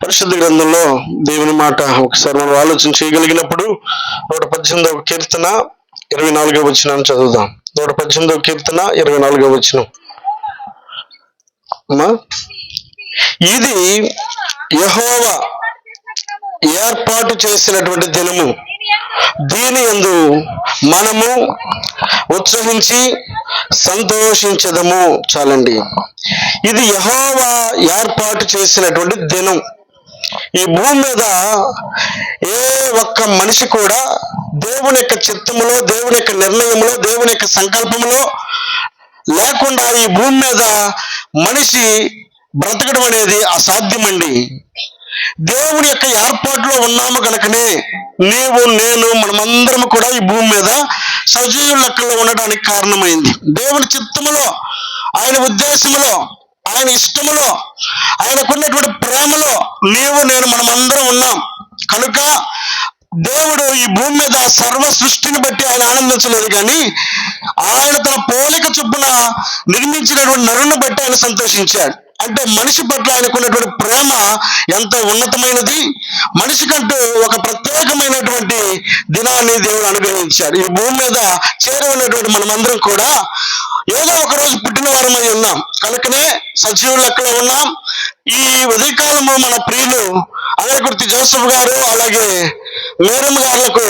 పరిశుద్ధ గ్రంథంలో దేవుని మాట ఒకసారి మనం ఆలోచన చేయగలిగినప్పుడు 118వ కీర్తన 24వ వచనాన్ని చదువుదాం. 118వ కీర్తన 24వ వచనం. అమ్మా, ఇది యెహోవా ఏర్పాటు చేసినటువంటి దినము, దీని యందు మనము ఉత్సహించి సంతోషించదము. చాలండి. ఇది యెహోవా ఏర్పాటు చేసినటువంటి దినం. ఈ భూమి మీద ఏ ఒక్క మనిషి కూడా దేవుని యొక్క చిత్తములో, దేవుని యొక్క నిర్ణయంలో, దేవుని యొక్క సంకల్పంలో లేకుండా ఈ భూమి మీద మనిషి బ్రతకడం అనేది అసాధ్యమండి. దేవుని యొక్క ఏర్పాటులో ఉన్నాము కనుకనే నీవు, నేను, మనమందరం కూడా ఈ భూమి మీద సజీవ లెక్కలో ఉండడానికి కారణమైంది. దేవుని చిత్తములో, ఆయన ఉద్దేశములో, ఆయన ఇష్టములో, ఆయనకున్నటువంటి ప్రేమలో నీవు, నేను, మనమందరం ఉన్నాం. కనుక దేవుడు ఈ భూమి మీద సర్వ సృష్టిని బట్టి ఆయన ఆనందించలేదు, కానీ ఆయన తన పోలిక చొప్పున నిర్మించినటువంటి నరుని బట్టి ఆయన సంతోషించాడు. అంటే మనిషి పట్ల ఆయనకున్నటువంటి ప్రేమ ఎంత ఉన్నతమైనది. మనిషికంటూ ఒక ప్రత్యేకమైనటువంటి దినాన్ని దేవుడు అనుగ్రహించాడు. ఈ భూమి మీద చేరి ఉన్నటువంటి మనమందరం కూడా ఏదో ఒక రోజు పుట్టిన వారమై ఉన్నాం. కనుకనే సజీవ లెక్కలో ఉన్నాం. ఈ ఉదయకాలము మన ప్రియులు అవేకుర్తి జోసెఫ్ గారు, అలాగే మేరమ్మ గారులకు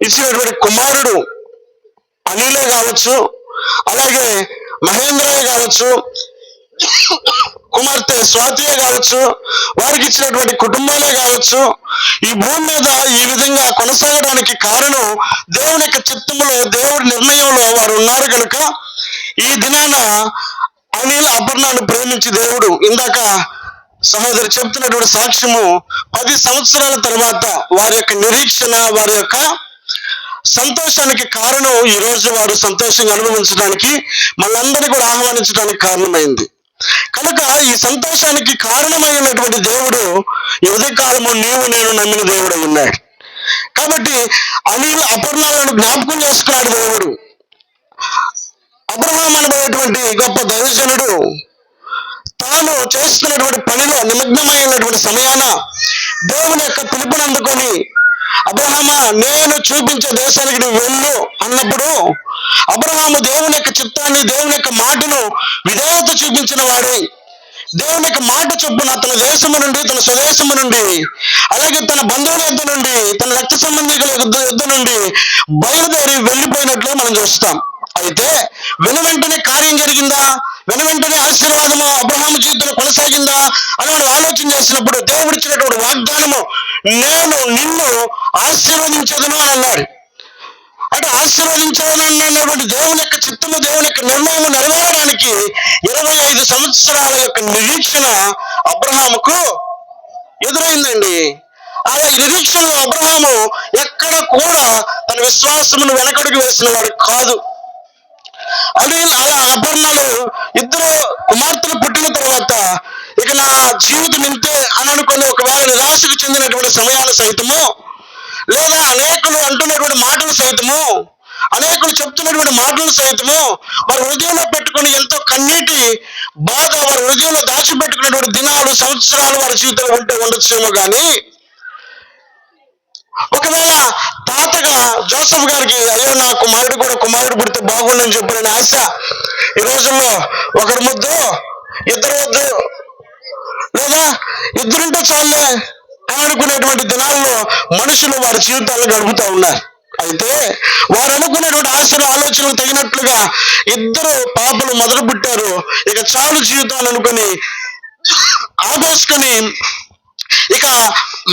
ఇచ్చినటువంటి కుమారుడు అనిలే కావచ్చు, అలాగే మహేంద్రయ్య కావచ్చు, కుమార్తె స్వాతియే కావచ్చు, వారికి ఇచ్చినటువంటి కుటుంబాలే కావచ్చు, ఈ భూమి మీద ఈ విధంగా కొనసాగడానికి కారణం దేవుని యొక్క చిత్తములో, దేవుడి నిర్ణయంలో వారు ఉన్నారు కనుక ఈ దినాన అనిల్ అపర్ణను ప్రేమించి దేవుడు, ఇందాక సహోదరి చెప్తున్నటువంటి సాక్ష్యము, 10 సంవత్సరాల తర్వాత వారి యొక్క నిరీక్షణ, వారి యొక్క సంతోషానికి కారణం ఈ రోజు వారు సంతోషంగా అనుభవించడానికి, మనందరినీ కూడా ఆహ్వానించడానికి కారణమైంది. కనుక ఈ సంతోషానికి కారణమైనటువంటి దేవుడు ఈ ఉదయకాలము నీవు, నేను నమ్మిన దేవుడు ఉన్నాడు. కాబట్టి అనిల్ అపర్ణాలను జ్ఞాపకం చేసుకున్నాడు దేవుడు. అబ్రహాం అనబడేటువంటి గొప్ప దైవజనుడు తాను చేస్తున్నటువంటి పనిలో నిమగ్నమైనటువంటి సమయాన దేవుని యొక్క పిలుపుని అందుకొని, అబ్రహామా, నేను చూపించే దేశానికి నువ్వు వెళ్ళు అన్నప్పుడు అబ్రహాము దేవుని యొక్క చిత్తాన్ని, దేవుని యొక్క మాటను విధేయత చూపించిన వాడే. దేవుని యొక్క మాట చొప్పున తన దేశము నుండి, తన స్వదేశము నుండి, అలాగే తన బంధువుల యుద్ధ నుండి, తన రక్త సంబంధికుల యుద్ధ నుండి బయలుదేరి వెళ్ళిపోయినట్లు మనం చూస్తాం. అయితే వెనువెంటనే కార్యం జరిగిందా, వెనువెంటనే ఆశీర్వాదము అబ్రహాము జీవితంలో కొనసాగిందా అని మనం ఆలోచన చేసినప్పుడు దేవుడిచ్చినటువంటి వాగ్దానము, నేను నిన్ను ఆశీర్వదించదును అని అన్నాడు. అంటే ఆశీర్వదించాలన్నటువంటి దేవుని యొక్క చిత్తము, దేవుని యొక్క నిర్ణయం నెరవేరడానికి 25 సంవత్సరాల యొక్క నిరీక్షణ అబ్రహాముకు ఎదురైందండి. ఆ నిరీక్షణలో అబ్రహాము ఎక్కడ కూడా తన విశ్వాసమును వెనకడుగు వేసిన వాడు కాదు. అది అలా అపర్ణలు ఇద్దరు కుమార్తెలు పుట్టిన తర్వాత ఇక నా జీవితం ఇంతే అని అనుకుని ఒకవేళ నిరాశకు చెందినటువంటి సమయాలు సైతము, లేదా అనేకులు అంటున్నటువంటి మాటలు సైతము, అనేకులు చెప్తున్నటువంటి మాటలు సైతము వారి హృదయంలో పెట్టుకుని ఎంతో కన్నీటి బాధ వారి హృదయంలో దాచిపెట్టుకున్నటువంటి దినాలు, సంవత్సరాలు వారి జీవితంలో ఉంటే ఉండొచ్చేమో. కానీ ఒకవేళ తాతగా జోసెఫ్ గారికి, అయ్యో నా కుమారుడు పుడితే బాగుండని చెప్పిన ఆశ ఈ రోజుల్లో ఒకరి ముద్దు, ఇద్దరు వద్దు, లేదా ఇద్దరుంటే చాలే అని అనుకునేటువంటి దినాల్లో మనుషులు వారి జీవితాలను గడుపుతూ ఉన్నారు. అయితే వారు అనుకునేటువంటి ఆశలు, ఆలోచనలు తగినట్లుగా ఇద్దరు పాపలు మొదలు పుట్టారు. ఇక చాలు జీవితాలు అనుకుని ఆగోసుకొని, ఇక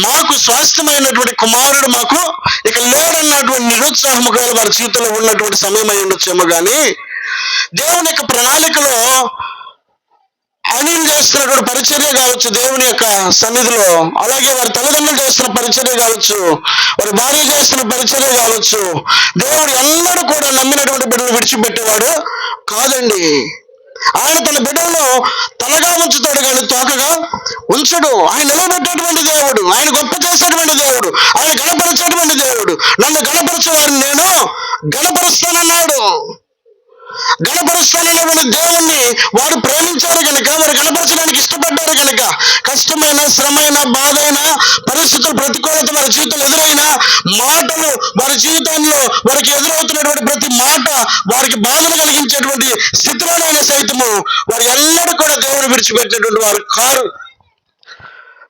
మాకు స్వాస్థ్యమైనటువంటి కుమారుడు మాకు ఇక లేడన్నటువంటి నిరుత్సాహము వారి జీవితంలో ఉన్నటువంటి సమయం అయి ఉండొచ్చేమో. కానీ దేవుని యొక్క ప్రణాళికలో అనిల్ చేస్తున్నటువంటి పరిచర్య కావచ్చు దేవుని యొక్క సన్నిధిలో, అలాగే వారి తల్లిదండ్రులు చేస్తున్న పరిచర్య కావచ్చు, వారి భార్య చేస్తున్న పరిచర్య కావచ్చు, దేవుడు ఎన్నడూ కూడా నమ్మినటువంటి బిడ్డలు విడిచిపెట్టేవాడు కాదండి. ఆయన తన బిడ్డలను తలగా ఉంచుతాడు కానీ తోకగా ఉంచడు. ఆయన నిలబెట్టేటువంటి దేవుడు, ఆయన గొప్ప చేసేటువంటి దేవుడు, ఆయన గణపరిచేటువంటి దేవుడు. నన్ను గణపరిచే వారిని నేను గణపరుస్తానన్నాడు. గణపరుస్తాననేటువంటి దేవుణ్ణి వారు ప్రేమించారు కనుక, వారు గణపరచడానికి ఇష్టపడ్డారు కనుక, కష్టమైన, శ్రమైన, బాధైన, పరిస్థితులు, ప్రతికూలత వారి జీవితంలో ఎదురైన మాటలు, వారి జీవితంలో వారికి ఎదురవుతున్నటువంటి ప్రతి మాట వారికి బాధలు కలిగించేటువంటి స్థితిలోనైనా సైతము వారు ఎన్నడూ కూడా దేవుని విడిచిపెట్టినటువంటి వారు కారు.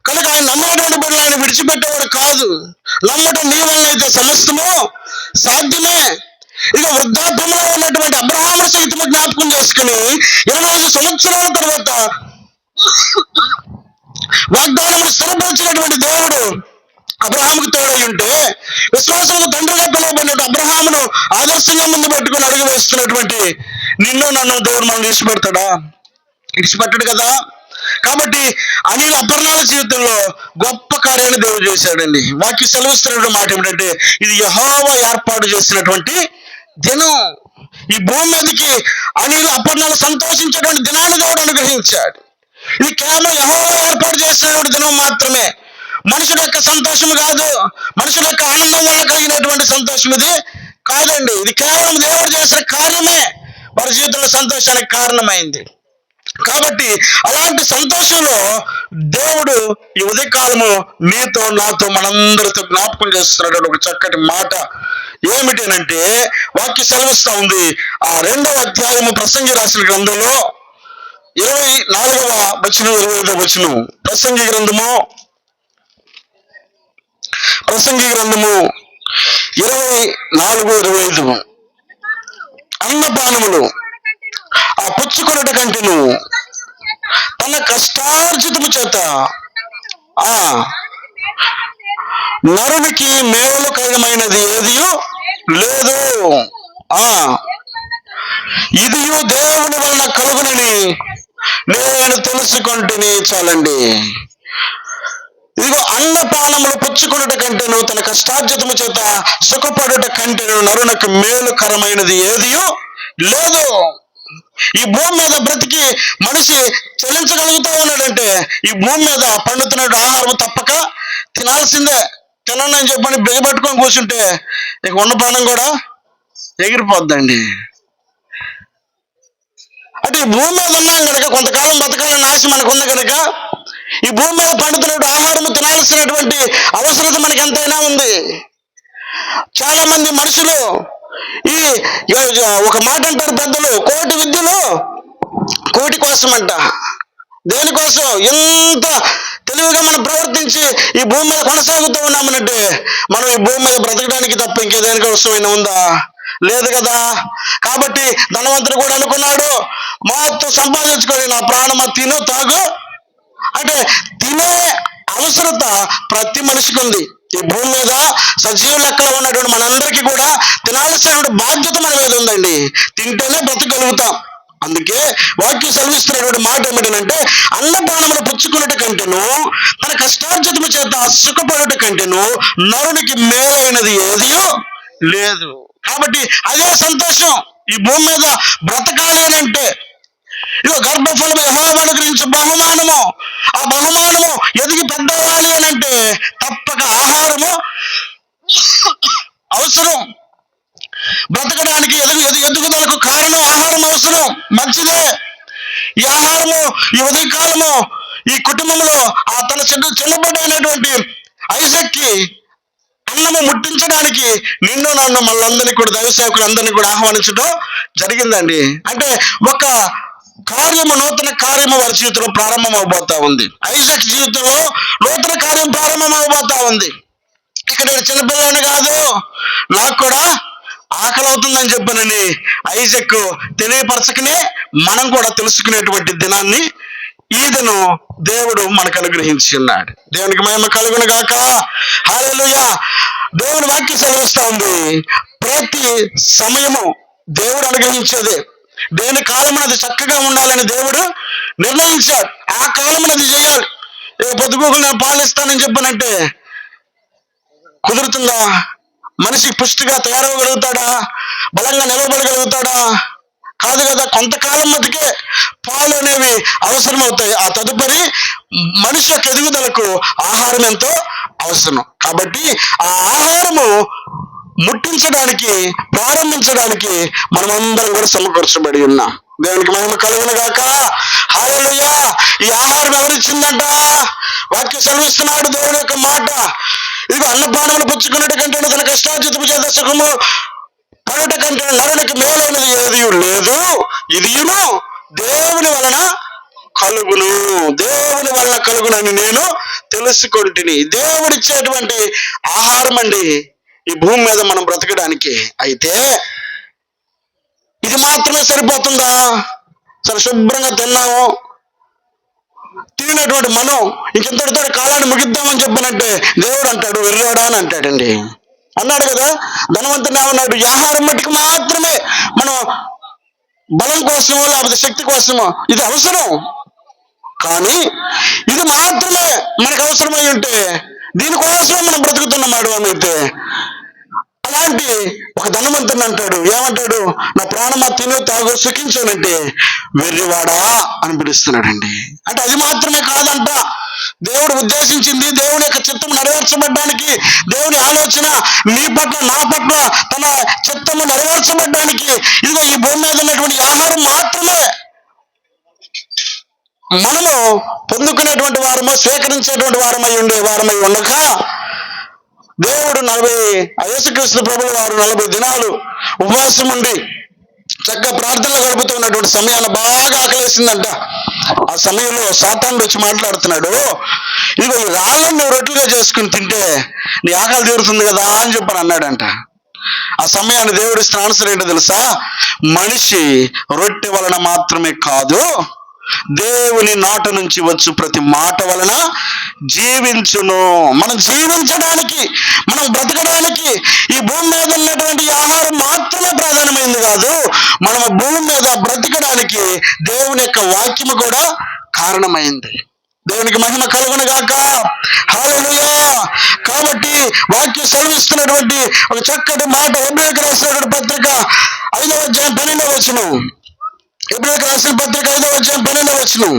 కనుక ఆయన నమ్మేటువంటి బిడ్డలు ఆయన విడిచిపెట్టేవాడు కాదు. నమ్మటం నీ వల్ల అయితే సమస్తము సాధ్యమే. ఇక వృద్ధాప్యంలో ఉన్నటువంటి అబ్రహాము సైతము జ్ఞాపకం చేసుకుని 25 సంవత్సరాల తర్వాత వాగ్దానమును స్థిరపరిచినటువంటి దేవుడు అబ్రహాముకు తోడై ఉంటే, విశ్వాసంలో తండ్రిగా పిలువబడినట్టు అబ్రహామును ఆదర్శంగా ముందు పెట్టుకుని అడుగు వేస్తున్నటువంటి నిన్ను నన్ను దేవుడు మనం విడిచిపెడతాడా? విడిచిపెట్టడు కదా. కాబట్టి అనిల్ అపర్ణాల జీవితంలో గొప్ప కార్యాన్ని దేవుడు చేశాడండి. వాక్య సెలవిస్తున్నటువంటి మాట ఏమిటంటే, ఇది యెహోవా ఏర్పాటు చేసినటువంటి దినం. ఈ భూమి మీదకి అనిల్ అపర్ణాలు సంతోషించేటువంటి దినాన్ని దేవుడు అనుగ్రహించాడు. ఇది కేవలం యెహోవా ఏర్పాటు చేసినటువంటి దినం మాత్రమే. మనుషుల యొక్క సంతోషం కాదు, మనుషుల యొక్క ఆనందం వల్ల కలిగినటువంటి సంతోషం ఇది కాదండి. ఇది కేవలం దేవుడు చేసిన కార్యమే వారి జీవితంలో సంతోషానికి కారణమైంది. కాబట్టి అలాంటి సంతోషంలో దేవుడు ఈ ఉదయకాలము నీతో నాతో మనందరితో జ్ఞాపకం చేస్తున్నటువంటి ఒక చక్కటి మాట ఏమిటనంటే, వాక్య సెలవిస్తా ఉంది. ఆ 2వ అధ్యాయము ప్రసంగి రాసిన గ్రంథంలో 24వ వచనం 25వ వచనం. ప్రసంగి గ్రంథము 24:25. అన్నపానములు ఆ పుచ్చుకొనుట కంటెను తన కష్టార్జితము చేత నరునికి మేలు కరమైనది ఏదియూ లేదు. ఇదియు దేవుని వలన కలుగునని నేను తెలుసుకుంటుని. చాలండి. ఇదిగో అన్నపానములు పుచ్చుకొనుట కంటేను తన కష్టార్జితము చేత సుఖపడుట కంటేను నరునికి మేలుకరమైనది ఏదియూ లేదు. ఈ భూమి మీద బ్రతికి మనిషి చెల్లించగలుగుతూ ఉన్నాడంటే ఈ భూమి మీద పండుతున్న ఆహారం తప్పక తినాల్సిందే. తినండి అని చెప్పని బిగబట్టుకొని కూర్చుంటే ఇక ఉన్న ప్రాణం కూడా ఎగిరిపోద్దండి. అంటే ఈ భూమి మీద ఉన్నాం కనుక, కొంతకాలం బతకాలన్న ఆశ మనకు ఉంది కనుక, ఈ భూమి మీద పండుతున్నటువంటి ఆహారము తినాల్సినటువంటి అవసరత మనకి ఎంతైనా ఉంది. చాలా మంది మనుషులు ఈ ఒక మాట అంటారు పెద్దలు, 1,00,00,000 విద్యలు 1,00,00,000 కోసం అంట. దేనికోసం? ఎంత తెలివిగా మనం ప్రవర్తించి ఈ భూమి మీద కొనసాగుతూ ఉన్నామనంటే, మనం ఈ భూమి మీద బ్రతకడానికి తప్ప ఇంకేదేనికోసమైనా ఉందా? లేదు కదా. కాబట్టి ధనవంతుడు కూడా అనుకున్నాడు, మొత్తం సంపాదించుకొని నా ప్రాణమా తిను తాగు అంటే, తినే అవసరత ప్రతి మనిషికి ఉంది. ఈ భూమి మీద సజీవ లెక్కలో ఉన్నటువంటి మనందరికీ కూడా తినాల్సినటువంటి బాధ్యత మన మీద ఉందండి. తింటేనే బ్రతకగలుగుతాం. అందుకే వాక్యం సెలవిస్తున్నటువంటి మాట ఏమిటంటే, అన్నపానములు పుచ్చుకున్నట కంటేను తన కష్టార్జితము చేత సుఖపడుట కంటేను నరునికి మేలైనది ఏదియూ లేదు. కాబట్టి అదే సంతోషం. ఈ భూమి మీద బ్రతకాలి అని అంటే, ఇదిగో గర్భఫలము యెహోవా అనుగ్రహించే బహుమానము. ఆ బహుమానము ఎదిగి పెద్దవాలి అని అంటే తప్పక ఆహారము అవసరం. బ్రతకడానికి ఎదుగుదలకు కారణం ఆహారం అవసరం. మంచిదే. ఈ ఆహారము ఈ ఉదయకాలము ఈ కుటుంబంలో ఆ తన చిన్నబిడ్డ అయినటువంటి ఐజాక్కి అన్నము ముట్టించడానికి నిన్ను నన్ను మళ్ళందరినీ కూడా దైవ సేవకులందరినీ కూడా ఆహ్వానించడం జరిగిందండి. అంటే ఒక కార్యము, నూతన కార్యము వారి జీవితంలో ప్రారంభం అవబోతా ఉంది. ఐజాక్ జీవితంలో నూతన కార్యం ప్రారంభం అవబోతా ఉంది. ఇక నేను చిన్నపిల్లని కాదు, నాకు కూడా ఆకలి అవుతుందని చెప్పానని ఐజాక్ తెలియపరచకనే మనం కూడా తెలుసుకునేటువంటి దినాన్ని ఈ దినం దేవుడు మనకు అనుగ్రహించి ఉన్నాడు. దేవునికి మహిమ కలుగును గాక. హల్లెలూయా. దేవుని వాక్యం సెలవిస్తా ఉంది, ప్రతి సమయము దేవుడు అనుగ్రహించేదే. దేని కాలం అది చక్కగా ఉండాలని దేవుడు నిర్ణయించాడు. ఆ కాలం అది చేయాలి. పొద్దుగూకులు నేను పాలిస్తానని చెప్పానంటే కుదురుతుందా? మనిషి పుష్టిగా తయారవగలుగుతాడా? బలంగా నిలబడగలుగుతాడా? కాదు కదా. కొంతకాలం మటుకే పాలు అనేవి అవసరమవుతాయి. ఆ తదుపరి మనిషి యొక్క ఎదుగుదలకు ఆహారం ఎంతో అవసరం. కాబట్టి ఆ ఆహారము ముట్టించడానికి, ప్రారంభించడానికి మనమందరం కూడా సమకూర్చబడి ఉన్నాం. దేవునికి మహిమ కలుగును గాక. హల్లెలూయా. ఈ ఆహారం ఎవరిచ్చిందంట? వాక్యం సెలవిస్తున్నాడు దేవుని యొక్క మాట. ఇదిగో అన్నపానములు పుచ్చుకున్నట్టు కంటే తన కష్టార్జితము చేత సుఖము పడుట కంటే నరునికి మేలైనది ఏది లేదు, ఇదియును దేవుని వలన కలుగును, దేవుని వలన కలుగునని నేను తెలుసుకొంటిని. దేవుడిచ్చేటువంటి ఆహారం అండి ఈ భూమి మీద మనం బ్రతకడానికి. అయితే ఇది మాత్రమే సరిపోతుందా? సరే, శుభ్రంగా తిన్నాము, తినటువంటి మనం ఇంకెంతటితో కాలాన్ని ముగిద్దామని చెప్పనంటే దేవుడు అంటాడు వెర్రాడా అని అంటాడండి. అన్నాడు కదా ధనవంతుని ఏమన్నాడు? ఈ ఆహారం మట్టుకు మాత్రమే మనం బలం కోసమో లేకపోతే శక్తి కోసమో ఇది అవసరం, కానీ ఇది మాత్రమే మనకు అవసరమై ఉంటే దీనికోసమే మనం బ్రతుకుతున్నమాడు అని అయితే, అలాంటి ఒక ధనవంతుని అంటాడు, ఏమంటాడు? నా ప్రాణమా తిను తాగు సుఖించానంటే వెర్రివాడా అని పిలుస్తున్నాడండి. అంటే అది మాత్రమే కాదంట దేవుడు ఉద్దేశించింది, దేవుని యొక్క చిత్తం నెరవేర్చబడ్డానికి, దేవుని ఆలోచన నీ పట్ల నా పట్ల తన చిత్తము నెరవేర్చబడ్డానికి ఇదిగో ఈ భూమి మీద ఉన్నటువంటి ఆహారం మాత్రమే మనము పొందుకునేటువంటి వారము, స్వీకరించేటువంటి వారమై ఉండక దేవుడు యేసుక్రీస్తు ప్రభువు వారు 40 దినాలు ఉపవాసం ఉండి చక్కగా ప్రార్థనలు గడుపుతున్నటువంటి సమయాన్ని బాగా ఆకలేసిందంట. ఆ సమయంలో సాతానుడు వచ్చి మాట్లాడుతున్నాడు, ఇదిగో ఈ రాళ్ళను నువ్వు రొట్టెలుగా చేసుకుని తింటే నీ ఆకలి తీరుతుంది కదా అని చెప్పని అన్నాడంట. ఆ సమయాన్ని దేవుడు ఇస్తున్న ఆన్సర్ ఏంటో తెలుసా? మనిషి రొట్టె వలన మాత్రమే కాదు, దేవుని నాట నుంచి వచ్చు ప్రతి మాట వలన జీవించును. మనం జీవించడానికి, మనం బ్రతకడానికి ఈ భూమి మీద ఉన్నటువంటి ఆహారం మాత్రమే ప్రధానమైంది కాదు, మనం భూమి మీద బ్రతకడానికి దేవుని యొక్క వాక్యము కూడా కారణమైంది. దేవునికి మహిమ కలుగును గాక. హల్లెలూయా. కాబట్టి వాక్యం సెలవిస్తున్నటువంటి ఒక చక్కటి మాట హెబ్రీయులకు రాసినటువంటి పత్రిక 5వ అధ్యాయం 12వ వచనం. హెబ్రీయులకు రాసిన పత్రిక 5వ అధ్యాయం 12వ వచనం.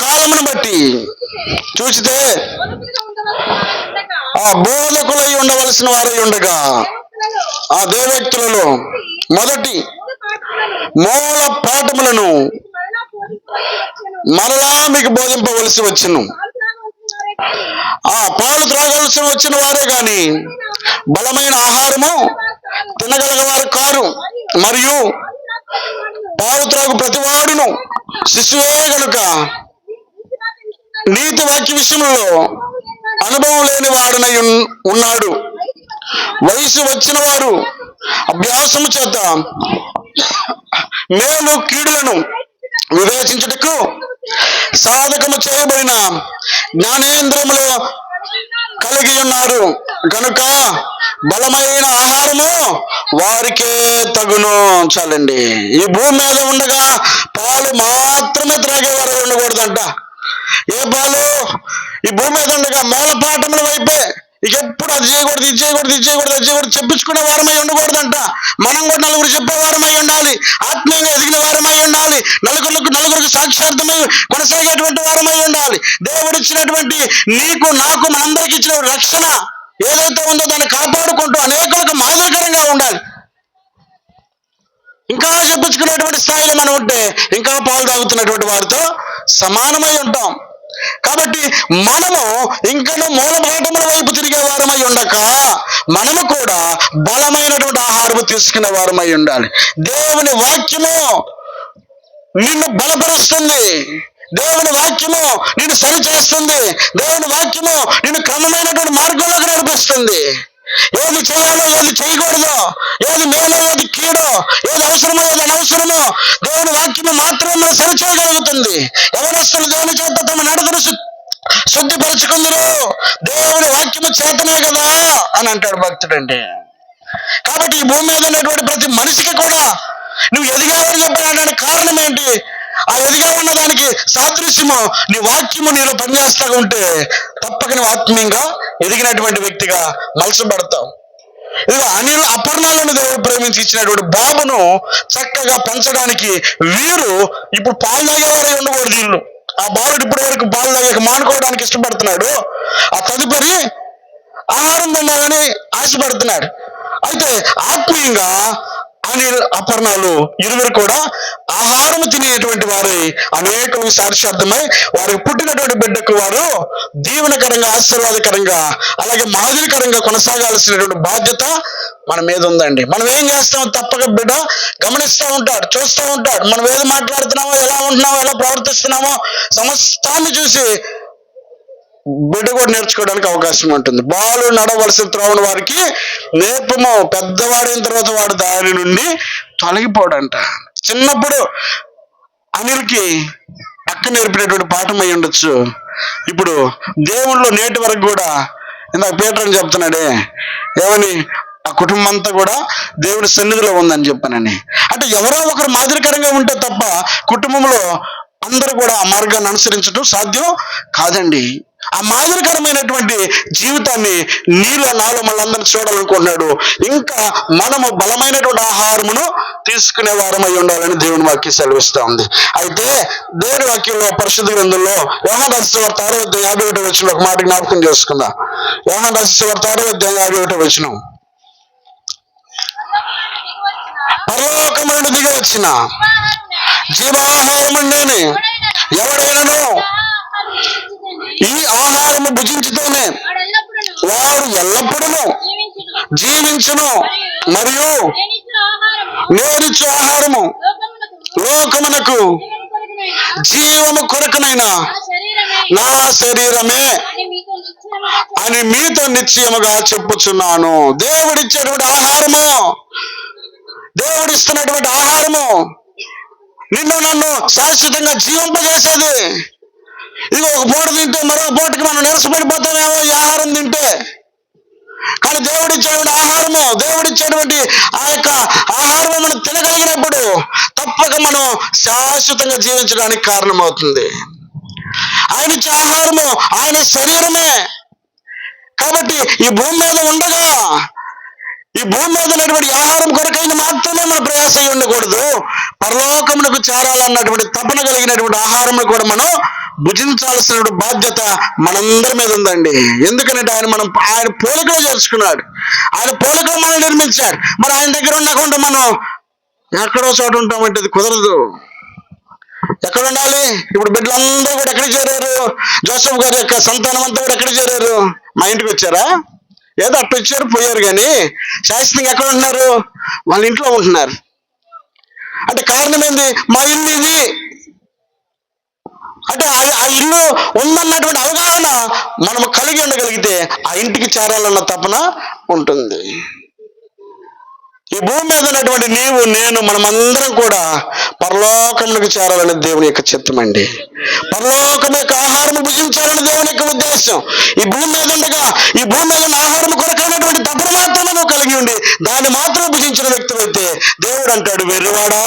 కాలమును బట్టి చూసితే ఆ బోధకులై ఉండవలసిన వారై ఉండగా ఆ దేవోక్తులలో మొదటి మూల పాఠములను మరలా మీకు బోధింపవలసి వచ్చును. ఆ పాలు త్రాగవలసి వచ్చిన వారే గాని బలమైన ఆహారము తినగలగవారు కారు. మరియు పాలు త్రాగు ప్రతివాడును శిశువే గనుక నీతి వాక్య విషయంలో అనుభవం లేని వాడనై ఉన్నాడు. వయసు వచ్చిన వారు అభ్యాసము చేత మేలు కీడులను వివేచించుటకు సాధకము చేయబడిన జ్ఞానేంద్రియములు కలిగి ఉన్నారు కనుక బలమైన ఆహారము వారికే తగును. చాలండి. ఈ భూమి మీద ఉండగా పాలు మాత్రమే త్రాగేవారు ఉండకూడదంట. ఏ పాలు? ఈ భూమి మీద ఉండగా మూలపాఠముల వైపే ఇక ఎప్పుడు అది చేయకూడదు, ఇది చేయకూడదు, ఇది చేయకూడదు, అది చేయకూడదు చెప్పించుకునే వారమై ఉండకూడదంట. మనం కూడా నలుగురు చెప్పే వారమై ఉండాలి, ఆత్మీయంగా ఎదిగిన వారమై ఉండాలి, నలుగురికి సాక్షార్థమై కొనసాగేటువంటి వారమై ఉండాలి. దేవుడిచ్చినటువంటి నీకు నాకు మనందరికి ఇచ్చిన రక్షణ ఏదైతే ఉందో దాన్ని కాపాడుకుంటూ అనేకులకు మాదిరికరంగా ఉండాలి. ఇంకా చెప్పించుకునేటువంటి స్థాయిలో మనం ఉంటే ఇంకా పాలు తాగుతున్నటువంటి వారితో సమానమై ఉంటాం. కాబట్టి మనము ఇంకనూ మూలపాఠముల వైపు తిరిగే వారమై ఉండక మనము కూడా బలమైనటువంటి ఆహారము తీసుకునే వారమై ఉండాలి. దేవుని వాక్యము నిన్ను బలపరుస్తుంది, దేవుని వాక్యము నిన్ను సరిచేస్తుంది, దేవుని వాక్యము నిన్ను క్రమమైనటువంటి మార్గంలోకి నడిపిస్తుంది. ఏది చేయాలో ఏది చేయకూడదో, ఏది మేలో ఏది కీడో, ఏది అవసరమో ఏది అనవసరమో దేవుని వాక్యము మాత్రమే మనం సరిచేయగలుగుతుంది. ఎవరొస్తున్న దేవుని చేత తమ నడతను శుద్ధిపరచుకుందరు దేవుని వాక్యము చేతనే కదా అని అంటాడు భక్తుడండి. కాబట్టి ఈ భూమి మీద ఉన్నటువంటి ప్రతి మనిషికి కూడా నువ్వు ఎదిగావని చెప్పడానికి కారణం ఏంటి? ఆ ఎదిగావన్న దానికి సాదృశ్యము నీ వాక్యము నీలో పనిచేస్తా ఉంటే తప్పక నువ్వు ఆత్మీయంగా ఎదిగినటువంటి వ్యక్తిగా మలసపడతావు. ఇదిగో అపర్ణాలను దేవుడు ప్రేమించి ఇచ్చినటువంటి బాబును చక్కగా పెంచడానికి వీరు ఇప్పుడు పాలు తాగేవారే ఉండకూడదు. వీళ్ళు ఆ బాలుడు ఇప్పటి వరకు పాలు తాగక మానుకోవడానికి ఇష్టపడుతున్నాడు, ఆ తదుపరి ఆహారం తినాలని ఆశపడుతున్నాడు. అయితే ఆత్మీయంగా అనిల్, అపర్ణాలు ఇరువురు కూడా ఆహారం తినేటువంటి వారు అనేక సాక్షార్థమై వారికి పుట్టినటువంటి బిడ్డకు వారు దీవెనకరంగా, ఆశీర్వాదకరంగా, అలాగే మాదిరికరంగా కొనసాగాల్సినటువంటి బాధ్యత మన మీద ఉందండి. మనం ఏం చేస్తాం? తప్పక బిడ్డ గమనిస్తూ ఉంటాడు, చూస్తూ ఉంటాడు. మనం ఏది మాట్లాడుతున్నామో, ఎలా ఉంటున్నామో, ఎలా ప్రవర్తిస్తున్నామో సమస్తాన్ని చూసి బిడ్డ కూడా నేర్చుకోవడానికి అవకాశం ఉంటుంది. బాలు నడవలసిన త్రోవను వారికి నేర్పము, పెద్దవాడైన తర్వాత వాడు దాని నుండి తొలగిపోడంట. చిన్నప్పుడు అనిల్కి అక్క నేర్పినటువంటి పాఠం అయి ఉండొచ్చు. ఇప్పుడు దేవుళ్ళు నేటి వరకు కూడా, ఇందాక పీటర్ అని చెప్తున్నాడే, ఏమని? ఆ కుటుంబం అంతా కూడా దేవుడి సన్నిధిలో ఉందని చెప్పానని. అంటే ఎవరో ఒకరు మాదిరికరంగా ఉంటే తప్ప కుటుంబంలో అందరూ కూడా ఆ మార్గాన్ని అనుసరించడం సాధ్యం కాదండి. ఆ మాదిరికరమైనటువంటి జీవితాన్ని నీలో, నాలో మళ్ళందరినీ చూడాలనుకుంటున్నాడు. ఇంకా మనము బలమైనటువంటి ఆహారమును తీసుకునే వారమై ఉండాలని దేవుని వాక్యం సెలవిస్తూ ఉంది. అయితే దేవుని వాక్యంలో, పరిశుద్ధ గ్రంథంలో యోహాను రాసిన సువార్త 6:51 ఒక మాట జ్ఞాపకం చేసుకుందాం. యోహాను రాసిన సువార్త 6:51, పరలోకము నుండి దిగి వచ్చిన జీవాహారము నేనే, ఎవడైనను ఈ ఆహారము భుజించుతూనే వాడు ఎల్లప్పుడూ జీవించును, మరియు నేనిచ్చు ఆహారము లోకమునకు జీవము కొరకునైన నా శరీరమే అని మీతో నిశ్చయముగా చెప్పుచున్నాను. దేవుడిచ్చేటువంటి ఆహారము, దేవుడిస్తున్నటువంటి ఆహారము నిన్ను నన్ను శాశ్వతంగా జీవింపజేసేది. ఇది ఒక పూట తింటే మరో పూటకి మనం నిరసపడిపోతామేమో ఈ ఆహారం తింటే. కానీ దేవుడిచ్చేటువంటి ఆహారము, దేవుడిచ్చేటువంటి ఆ యొక్క ఆహారము మనం తినగలిగినప్పుడు తప్పక మనం శాశ్వతంగా జీవించడానికి కారణమవుతుంది. ఆయన ఇచ్చే ఆహారము ఆయన శరీరమే. కాబట్టి ఈ భూమి మీద ఉండగా, ఈ భూమి మీద ఉన్నటువంటి ఆహారం కొరకైన మాత్రమే మన ప్రయాస అయి ఉండకూడదు. పరలోకమునకు చేరాలన్నటువంటి తపన కలిగినటువంటి ఆహారం కూడా మనం భుజించాల్సిన బాధ్యత మనందరి మీద ఉందండి. ఎందుకంటే ఆయన పోలికలో చేర్చుకున్నాడు, ఆయన పోలికలో మనం నిర్మించాడు. మరి ఆయన దగ్గర ఉండకుండా మనం ఎక్కడో చోట ఉంటామంటే అది కుదరదు. ఎక్కడ ఉండాలి? ఇప్పుడు బిడ్డలందరూ కూడా ఎక్కడ చేరారు? జోసఫ్ గారి యొక్క సంతానం అంతా కూడా ఎక్కడ చేరారు? మా ఇంటికి వచ్చారా? ఏదో అట్టు వచ్చారు, పోయారు. కానీ శాశ్వతంగా ఎక్కడ ఉంటున్నారు? వాళ్ళ ఇంట్లో ఉంటున్నారు. అంటే కారణం ఏంది? మా ఇల్లు ఇది అంటే ఆ ఇల్లు ఉందన్నటువంటి అవగాహన మనము కలిగి ఉండగలిగితే ఆ ఇంటికి చేరాలన్న తపన ఉంటుంది. ఈ భూమి మీద ఉన్నటువంటి నీవు, నేను, మనమందరం కూడా పరలోకములకు చేరాలని దేవుని యొక్క చిత్తం అండి. పరలోకం యొక్క ఆహారం భుజించాలని దేవుని యొక్క ఉద్దేశం. ఈ భూమి మీద ఉండగా ఈ భూమి మీద ఉన్న ఆహారం కొరకైనటువంటి తపన మాత్రమే నువ్వు కలిగి ఉండి దాన్ని మాత్రం భుజించిన వ్యక్తులు అయితే దేవుడు అంటాడు, వెర్రివాడా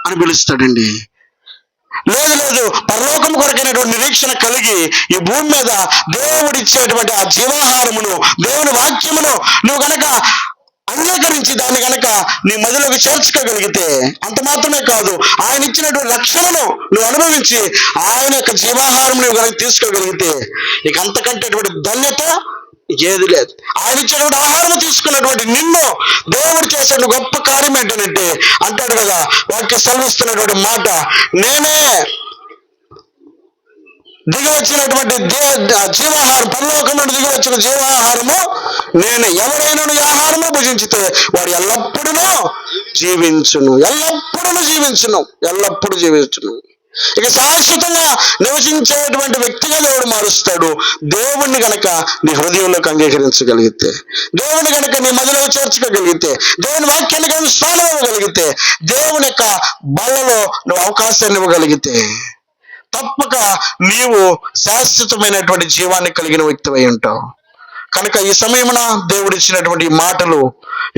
అని పిలుస్తాడండి. లేదు, పరలోకం కొరకైనటువంటి నిరీక్షణ కలిగి ఈ భూమి మీద దేవుడిచ్చేటువంటి ఆ జీవాహారమును, దేవుని వాక్యమును నువ్వు గనక అంగీకరించి దాన్ని గనక నీ మదిలోకి చేర్చుకోగలిగితే, అంత మాత్రమే కాదు, ఆయన ఇచ్చినటువంటి రక్షణను నువ్వు అనుభవించి ఆయన యొక్క జీవాహారం నువ్వు కనుక తీసుకోగలిగితే ఇక అంతకంటేటువంటి ధన్యత ఏది లేదు. ఆయన ఇచ్చినటువంటి ఆహారం తీసుకున్నటువంటి నిన్ను దేవుడు చేసిన గొప్ప కార్యం ఏంటంటే, అంటాడు కదా వాక్య సెలవిస్తున్నటువంటి మాట, నేనే దిగి వచ్చినటువంటి జీవాహారం, పరలోకం నుండి దిగి వచ్చిన జీవాహారము నేను. ఎవరైనా ఈ ఆహారము భుజించితే వాడు ఎల్లప్పుడూ జీవించును, ఎల్లప్పుడూ జీవించును. ఇక శాశ్వతంగా నివసించేటువంటి వ్యక్తిగా దేవుడు మారుస్తాడు. దేవుణ్ణి గనక నీ హృదయంలోకి అంగీకరించగలిగితే, దేవుని గనక నీ మదిలో చేర్చుకోగలిగితే, దేవుని వాక్యాన్ని కనుక స్థానం ఇవ్వగలిగితే, దేవుని యొక్క బలలో నువ్వు అవకాశాన్ని ఇవ్వగలిగితే తప్పక నీవు శాశ్వతమైనటువంటి జీవాన్ని కలిగిన వ్యక్తివై ఉంటావు. కనుక ఈ సమయమున దేవుడిచ్చినటువంటి మాటలు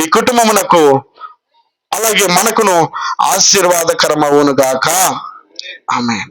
ఈ కుటుంబమునకు అలాగే మనకును ఆశీర్వాదకరమవును గాక. ఆమేన్.